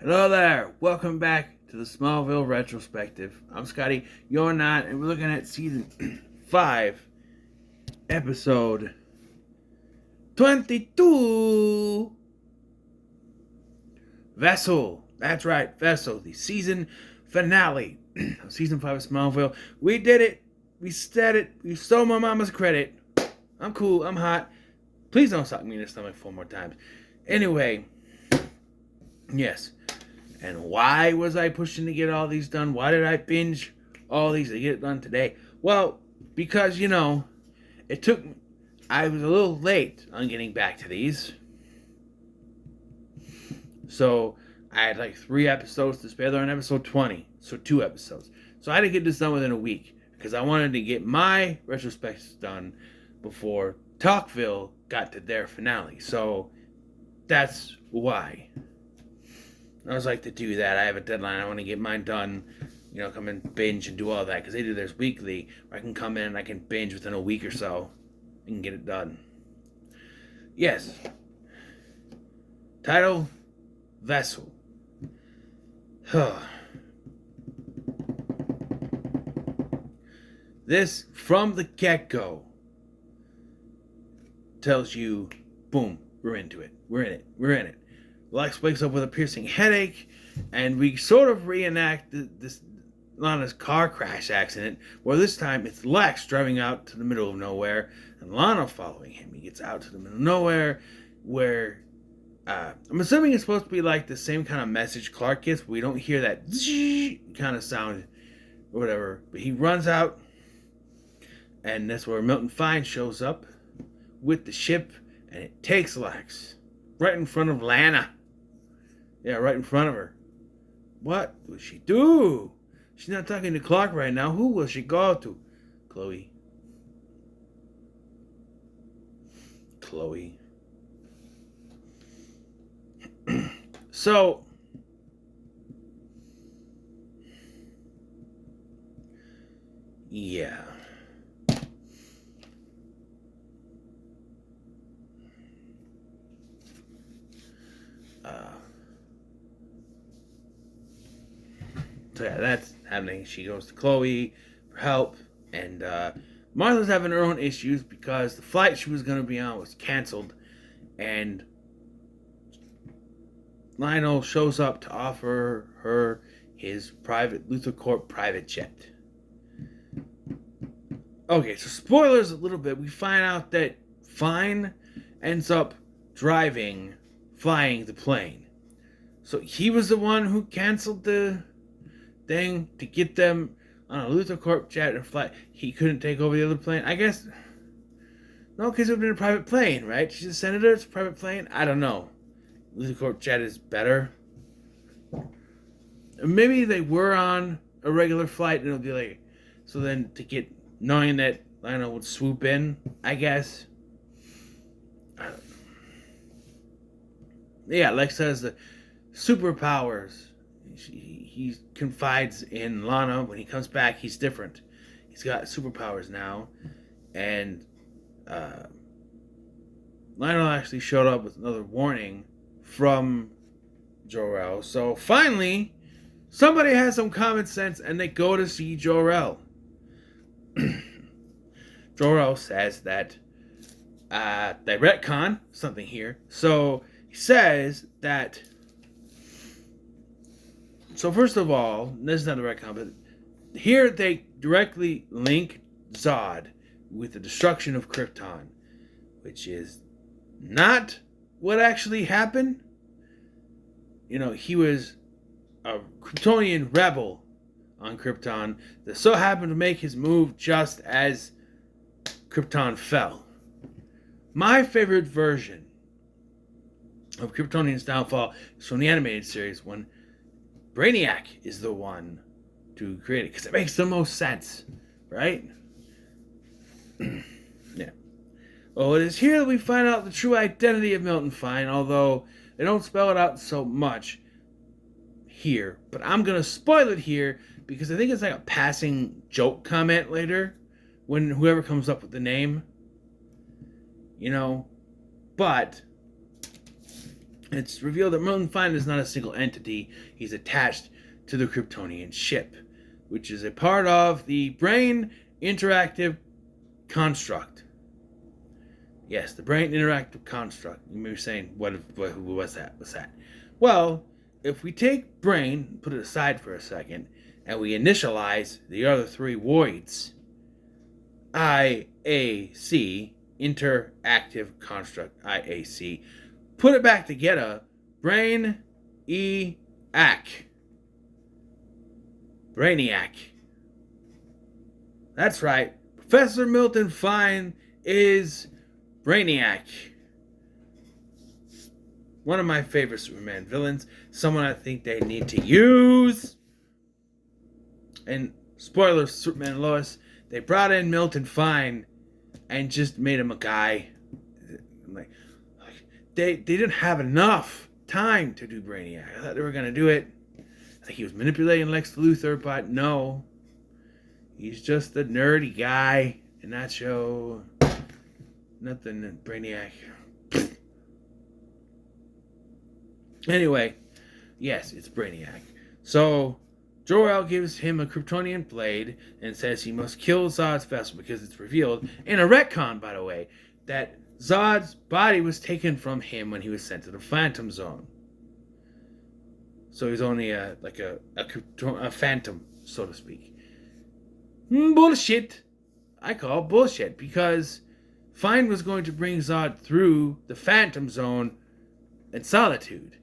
Hello there. Welcome back to the Smallville Retrospective. I'm Scotty. You're not, and we're looking at season 5, episode 22. Vessel. That's right, Vessel. The season finale of season 5 of Smallville. We did it. We said it. We stole my mama's credit. I'm cool. I'm hot. Please don't suck me in the stomach 4 more times. Anyway, yes. And why was I pushing to get all these done? Why did I binge all these to get it done today? Well, because, I was a little late on getting back to these. So, I had like 3 episodes to spare. They're on episode 20. So, 2 episodes. So, I had to get this done within a week. Because I wanted to get my retrospectives done before Talkville got to their finale. So, that's why. I was like to do that. I have a deadline. I want to get mine done. Come and binge and do all that. Because they do theirs weekly. Where I can come in and I can binge within a week or so. And get it done. Yes. Title, Vessel. This, from the get-go, tells you, boom, we're into it. We're in it. Lex wakes up with a piercing headache, and we sort of reenact this Lana's car crash accident, where this time it's Lex driving out to the middle of nowhere, and Lana following him. He gets out to the middle of nowhere, where I'm assuming it's supposed to be like the same kind of message Clark gets, but we don't hear that kind of sound or whatever. But he runs out, and that's where Milton Fine shows up with the ship, and it takes Lex right in front of Lana. Yeah, right in front of her. What will she do? She's not talking to Clark right now. Who will she go to? Chloe. So, yeah. So yeah, that's happening. She goes to Chloe for help, and Martha's having her own issues because the flight she was going to be on was canceled, and Lionel shows up to offer her his private Luthor Corp private jet. Okay, so spoilers a little bit. We find out that Fine ends up flying the plane. So he was the one who canceled the thing to get them on a Luthor Corp jet and fly. He couldn't take over the other plane. I guess. No, because it would have been a private plane, right? She's a senator. It's a private plane. I don't know. Luthor Corp jet is better. Maybe they were on a regular flight and it'll be like. So then knowing that Lionel would swoop in, I guess. I don't know. Yeah, Lex has the superpowers. He confides in Lana. When he comes back, he's different. He's got superpowers now. And Lionel actually showed up with another warning from Jor-El. So finally, somebody has some common sense and they go to see Jor-El. Jor-El says that they retcon something here. So he says that. So first of all, this is not a retcon, but here they directly link Zod with the destruction of Krypton, which is not what actually happened. He was a Kryptonian rebel on Krypton that so happened to make his move just as Krypton fell. My favorite version of Kryptonian's downfall is from the animated series when Brainiac is the one to create it, because it makes the most sense, right? Yeah. Well, it is here that we find out the true identity of Milton Fine, although they don't spell it out so much here. But I'm going to spoil it here because I think it's like a passing joke comment later when whoever comes up with the name. But It's revealed that Milton Fine is not a single entity. He's attached to the Kryptonian ship, which is a part of the Brain Interactive Construct. Yes, the Brain Interactive Construct. You may be saying, what's that? What's that? Well, if we take Brain, put it aside for a second, and we initialize the other three voids, IAC, Interactive Construct, IAC, put it back together, Brain E-Ac. Brainiac. That's right. Professor Milton Fine is Brainiac. One of my favorite Superman villains. Someone I think they need to use. And spoilers, Superman and Lois, they brought in Milton Fine and just made him a guy. They didn't have enough time to do Brainiac. I thought they were going to do it. I think he was manipulating Lex Luthor, but no. He's just a nerdy guy in that show. Nothing Brainiac. Anyway, yes, it's Brainiac. So, Jor-El gives him a Kryptonian blade and says he must kill Zod's vessel because it's revealed, in a retcon, by the way, that Zod's body was taken from him when he was sent to the Phantom Zone. So he's only a phantom, so to speak. Bullshit. I call bullshit because Fine was going to bring Zod through the Phantom Zone and Solitude.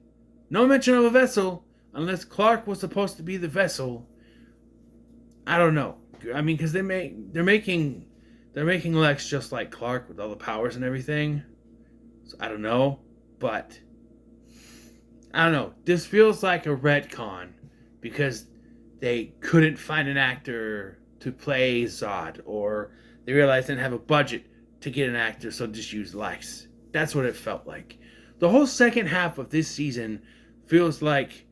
No mention of a vessel, unless Clark was supposed to be the vessel. I don't know. I mean, because they're making Lex just like Clark with all the powers and everything. So I don't know, but I don't know. This feels like a retcon because they couldn't find an actor to play Zod, or they realized they didn't have a budget to get an actor, so just use Lex. That's what it felt like. The whole second half of this season feels like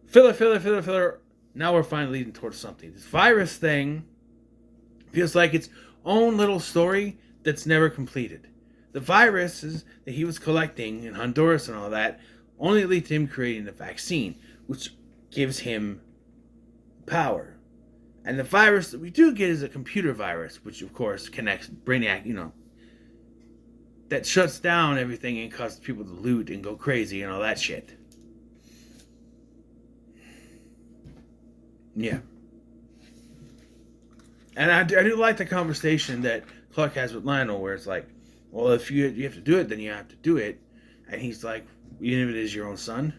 filler. Now we're finally leading towards something. This virus thing feels like its own little story that's never completed. The viruses that he was collecting in Honduras and all that only lead to him creating the vaccine, which gives him power. And the virus that we do get is a computer virus, which of course connects Brainiac, that shuts down everything and causes people to loot and go crazy and all that shit. Yeah. And I do like the conversation that Clark has with Lionel, where it's like, well, if you have to do it, then you have to do it. And he's like, even if it is your own son,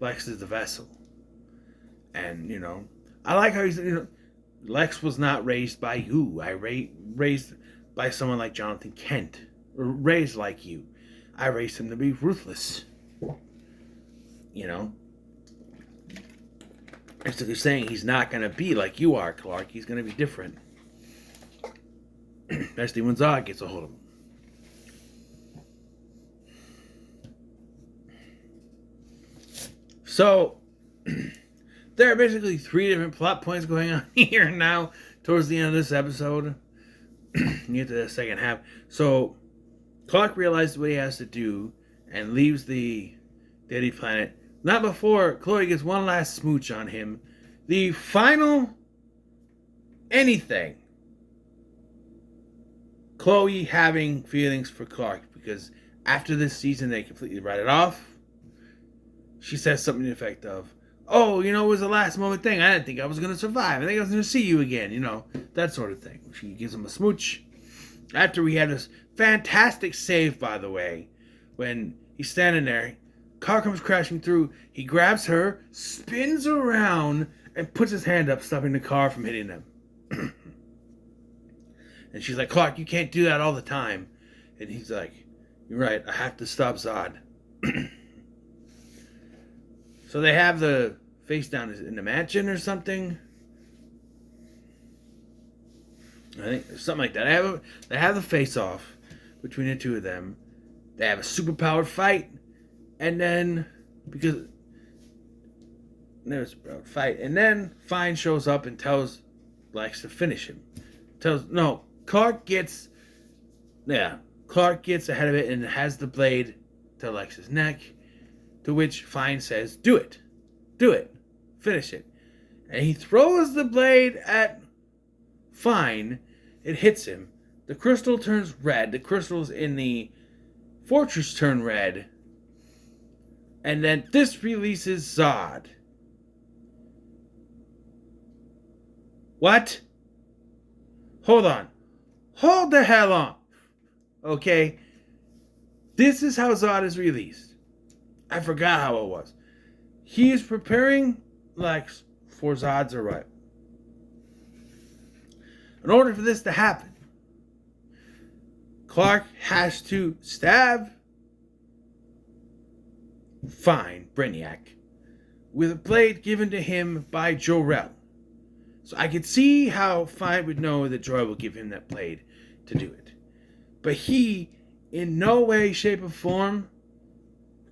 Lex is the vessel. And, I like how he's, Lex was not raised by you. Raised by someone like Jonathan Kent. Or raised like you. I raised him to be ruthless. Basically saying he's not going to be like you are, Clark. He's going to be different. Especially when Zod gets a hold of him. So, there are basically 3 different plot points going on here now, towards the end of this episode. You get to the second half. So, Clark realizes what he has to do and leaves the Deadly Planet. Not before Chloe gets one last smooch on him. The final anything. Chloe having feelings for Clark, because after this season they completely write it off. She says something to the effect of, oh, it was a last moment thing. I didn't think I was going to survive. I think I was going to see you again, that sort of thing. She gives him a smooch. After we had this fantastic save, by the way, when he's standing there, car comes crashing through, he grabs her, spins around, and puts his hand up, stopping the car from hitting them. And she's like, Clark, you can't do that all the time. And he's like, you're right, I have to stop Zod. So they have the face down in the mansion or something. I think something like that. They have the face off between the two of them. They have a superpowered fight, and then and then Fine shows up and tells Lex to finish him. Clark gets ahead of it and has the blade to Lex's neck, to which Fine says, do it. Do it. Finish it. And he throws the blade at Fine. It hits him. The crystal turns red. The crystals in the fortress turn red. And then this releases Zod. What? Hold on. Hold the hell on. Okay? This is how Zod is released. I forgot how it was. He is preparing Lex for Zod's arrival. In order for this to happen, Clark has to stab Fine, Brainiac, with a blade given to him by Jor-El. So I could see how Fine would know that Jor-El would give him that blade to do it. But he, in no way, shape, or form,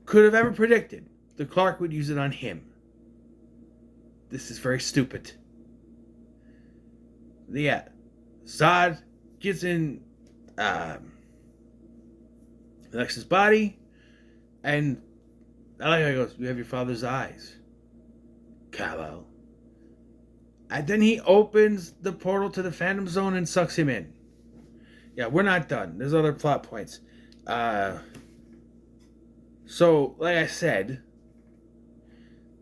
could have ever predicted that Clark would use it on him. This is very stupid. Yeah, Zod gets in Lex's body, and I like how he goes, you have your father's eyes, Kal-El. And then he opens the portal to the Phantom Zone and sucks him in. Yeah, we're not done. There's other plot points. So, like I said,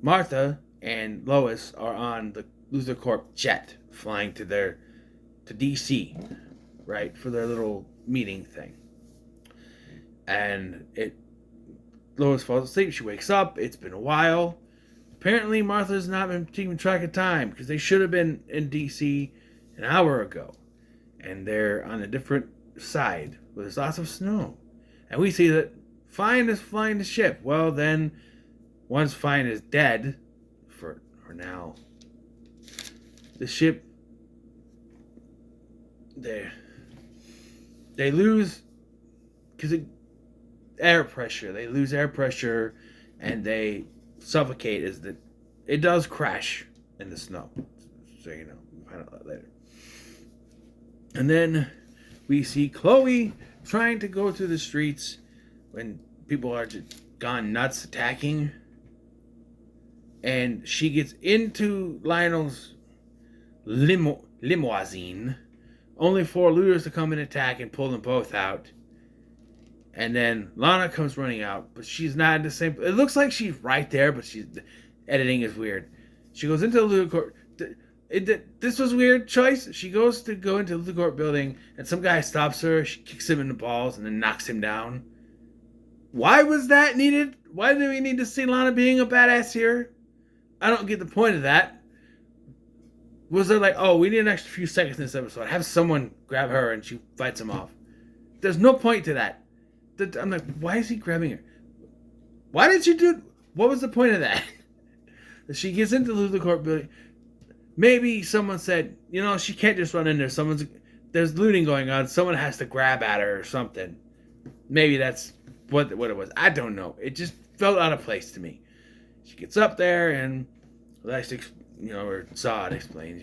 Martha and Lois are on the Luthor Corp jet flying to DC, right, for their little meeting thing. And Lois falls asleep. She wakes up. It's been a while. Apparently, Martha's not been keeping track of time because they should have been in DC an hour ago. And they're on a different side where there's lots of snow. And we see that Fine is flying the ship. Well, then, once Fine is dead, for now, the ship, they lose, because air pressure. They lose air pressure, and they suffocate. It does crash in the snow. So you know, we'll find out that later. And then we see Chloe trying to go through the streets when people are just gone nuts attacking. And she gets into Lionel's limousine, only for looters to come and attack and pull them both out. And then Lana comes running out, but she's not in the same. It looks like she's right there, but editing is weird. She goes into the looter court. This was a weird choice. She goes to go into the looter court building, and some guy stops her. She kicks him in the balls and then knocks him down. Why was that needed? Why do we need to see Lana being a badass here? I don't get the point of that. Was there like, oh, we need an extra few seconds in this episode. Have someone grab her and she fights him off. There's no point to that. I'm like, why is he grabbing her? Why did you do... What was the point of that? She gets into the Luther Court building. Maybe someone said, you know, she can't just run in there. There's looting going on. Someone has to grab at her or something. Maybe that's what it was. I don't know. It just felt out of place to me. She gets up there and Lex, or Zod explains,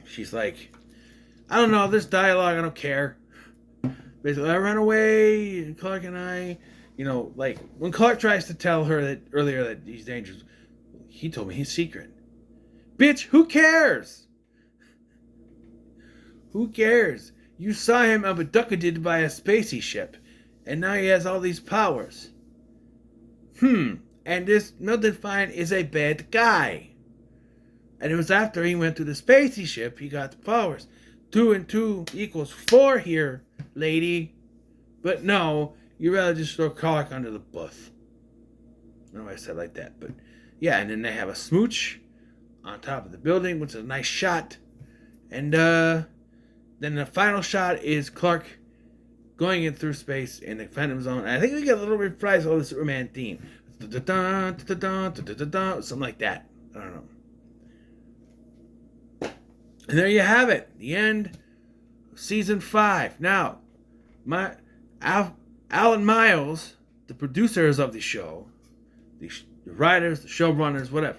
she's like, I don't know, this dialogue, I don't care. Basically, I ran away, and Clark and I, like, when Clark tries to tell her that earlier that he's dangerous, he told me his secret. Bitch, who cares? Who cares? You saw him abducted by a spacey ship, and now he has all these powers. And this Milton Fine is a bad guy. And it was after he went to the spacey ship, he got the powers. 2 and 2 equals 4 here, lady. But no, you rather just throw Clark under the bus. I don't know why I said like that, but yeah, and then they have a smooch on top of the building, which is a nice shot. And then the final shot is Clark going in through space in the Phantom Zone. And I think we get a little reprise of the Superman theme. Something like that. I don't know. And there you have it. The end of season 5. Now, Alan Miles, the producers of the show, the writers, the showrunners, whatever,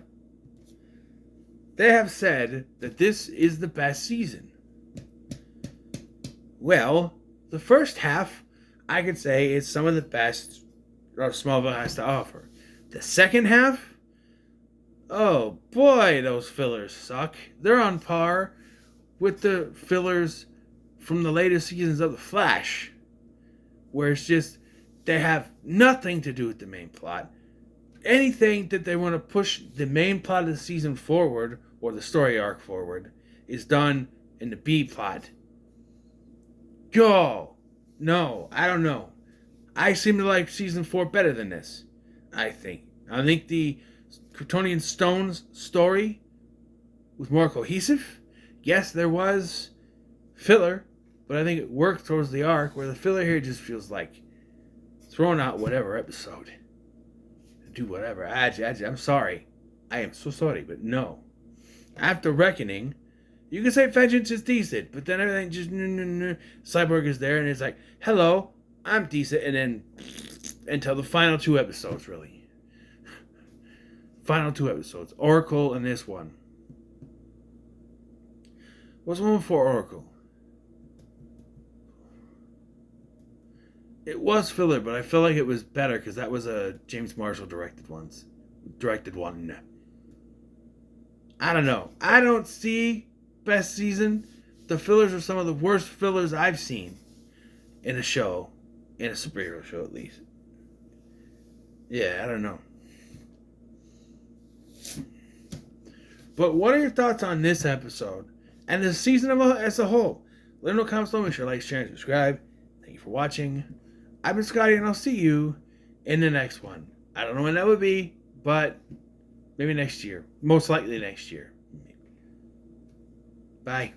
they have said that this is the best season. Well, the first half, I could say, is some of the best Smallville has to offer. The second half, oh boy, those fillers suck. They're on par with the fillers from the latest seasons of The Flash, where it's just they have nothing to do with the main plot. Anything that they want to push the main plot of the season forward or the story arc forward is done in the B plot. Go! No, I don't know. I seem to like season 4 better than this. I think the Kryptonian Stones story was more cohesive. Yes, there was filler, but I think it worked towards the arc, where the filler here just feels like throwing out whatever episode. Do whatever. I'm sorry. I am so sorry, but no. After Reckoning, you can say Vengeance is decent, but then everything just... Cyborg is there, and it's like, hello, I'm decent, and then... Until the final 2 episodes, really. Final 2 episodes. Oracle and this one. What's the one before Oracle? It was filler, but I feel like it was better because that was a James Marshall directed one. I don't know. I don't see best season. The fillers are some of the worst fillers I've seen in a show, in a superhero show at least. Yeah, I don't know. But what are your thoughts on this episode and the season as a whole? Let me know in the comments below. Make sure to like, share, and subscribe. Thank you for watching. I've been Scotty, and I'll see you in the next one. I don't know when that would be, but maybe next year. Most likely next year. Bye.